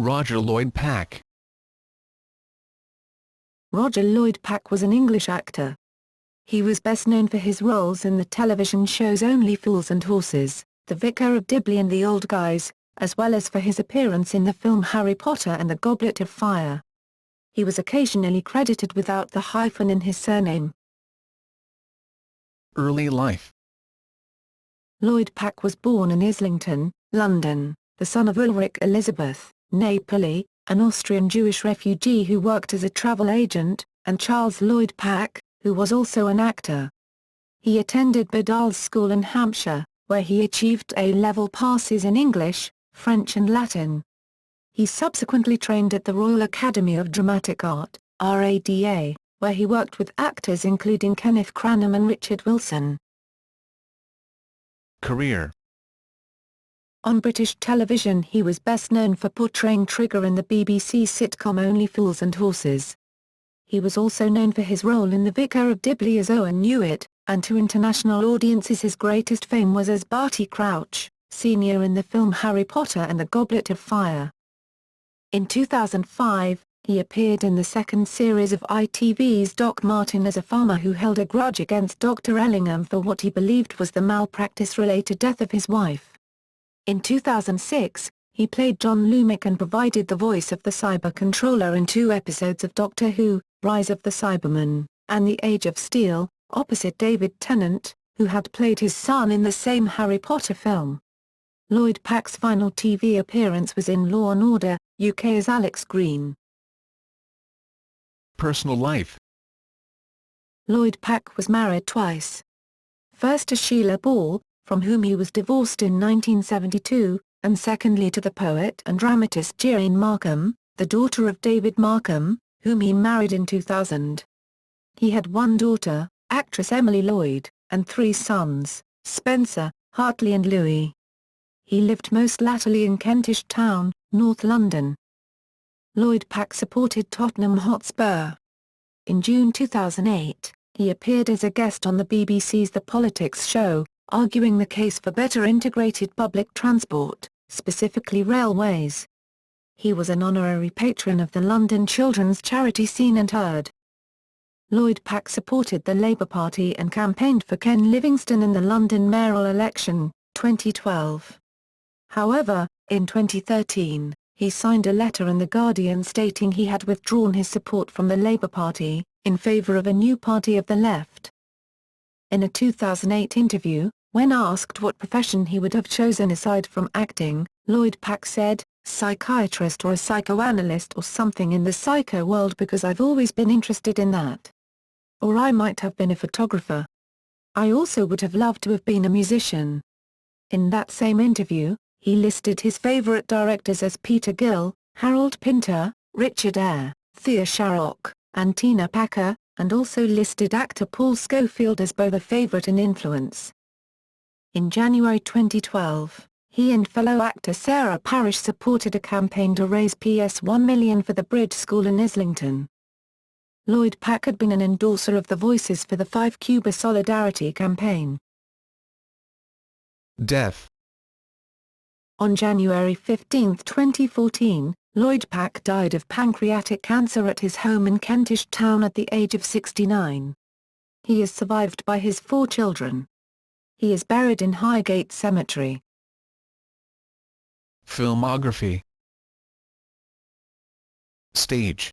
Roger Lloyd-Pack. Roger Lloyd-Pack was an English actor. He was best known for his roles in the television shows Only Fools and Horses, The Vicar of Dibley and The Old Guys, as well as for his appearance in the film Harry Potter and the Goblet of Fire. He was occasionally credited without the hyphen in his surname. Early life. Lloyd-Pack was born in Islington, London, the son of Ulrich Elizabeth, née Pulley, an Austrian Jewish refugee who worked as a travel agent, and Charles Lloyd-Pack, who was also an actor. He attended Bedales School in Hampshire, where he achieved A-level passes in English, French and Latin. He subsequently trained at the Royal Academy of Dramatic Art, RADA, where he worked with actors including Kenneth Cranham and Richard Wilson. Career. On British television he was best known for portraying Trigger in the BBC sitcom Only Fools and Horses. He was also known for his role in The Vicar of Dibley as Owen Newitt, and to international audiences his greatest fame was as Barty Crouch, Sr. in the film Harry Potter and the Goblet of Fire. In 2005, he appeared in the second series of ITV's Doc Martin as a farmer who held a grudge against Dr. Ellingham for what he believed was the malpractice-related death of his wife. In 2006, he played John Lumick and provided the voice of the Cyber Controller in 2 episodes of Doctor Who, Rise of the Cybermen, and The Age of Steel, opposite David Tennant, who had played his son in the same Harry Potter film. Lloyd-Pack's final TV appearance was in Law & Order, UK as Alex Green. Personal life. Lloyd-Pack was married twice. First to Sheila Ball, from whom he was divorced in 1972, and secondly to the poet and dramatist Jane Markham, the daughter of David Markham, whom he married in 2000. He had 1 daughter, actress Emily Lloyd, and 3 sons, Spencer, Hartley and Louis. He lived most latterly in Kentish Town, North London. Lloyd-Pack supported Tottenham Hotspur. In June 2008, he appeared as a guest on the BBC's The Politics show, arguing the case for better integrated public transport, specifically railways. He was an honorary patron of the London children's charity Seen and Heard. Lloyd-Pack supported the Labour Party and campaigned for Ken Livingstone in the London mayoral election, 2012. However, in 2013, he signed a letter in The Guardian stating he had withdrawn his support from the Labour Party, in favour of a new party of the left. In a 2008 interview, when asked what profession he would have chosen aside from acting, Lloyd-Pack said, "Psychiatrist or a psychoanalyst or something in the psycho world because I've always been interested in that. Or I might have been a photographer. I also would have loved to have been a musician." In that same interview, he listed his favourite directors as Peter Gill, Harold Pinter, Richard Eyre, Thea Sharrock, and Tina Packer, and also listed actor Paul Scofield as both a favourite and influence. In January 2012, he and fellow actor Sarah Parish supported a campaign to raise £1 million for the Bridge School in Islington. Lloyd-Pack had been an endorser of the Voices for the 5 Cuba Solidarity campaign. Death. On January 15, 2014, Lloyd-Pack died of pancreatic cancer at his home in Kentish Town at the age of 69. He is survived by his 4 children. He is buried in Highgate Cemetery. Filmography. Stage.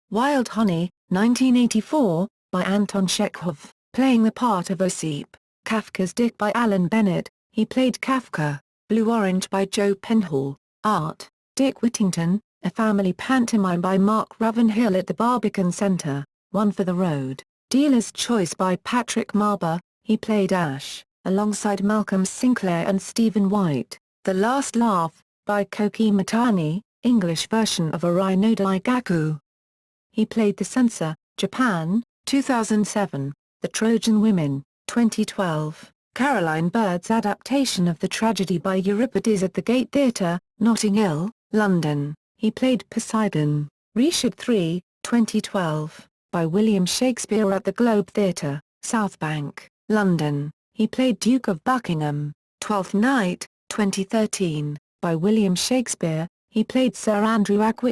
Wild Honey, 1984, by Anton Chekhov, playing the part of Osip. Kafka's Dick by Alan Bennett, he played Kafka. Blue Orange by Joe Penhall. Art, Dick Whittington, a family pantomime by Mark Ravenhill at the Barbican Centre, One for the Road. Dealer's Choice by Patrick Marber, he played Ash, alongside Malcolm Sinclair and Stephen White. The Last Laugh, by Koki Matani, English version of Arai no Daigaku. He played the Censor, Japan, 2007, The Trojan Women, 2012, Caroline Bird's adaptation of the tragedy by Euripides at the Gate Theatre, Notting Hill, London. He played Poseidon, Richard III, 2012, by William Shakespeare at the Globe Theatre, South Bank, London. He played Duke of Buckingham, Twelfth Night, 2013, by William Shakespeare, He played Sir Andrew Ackwick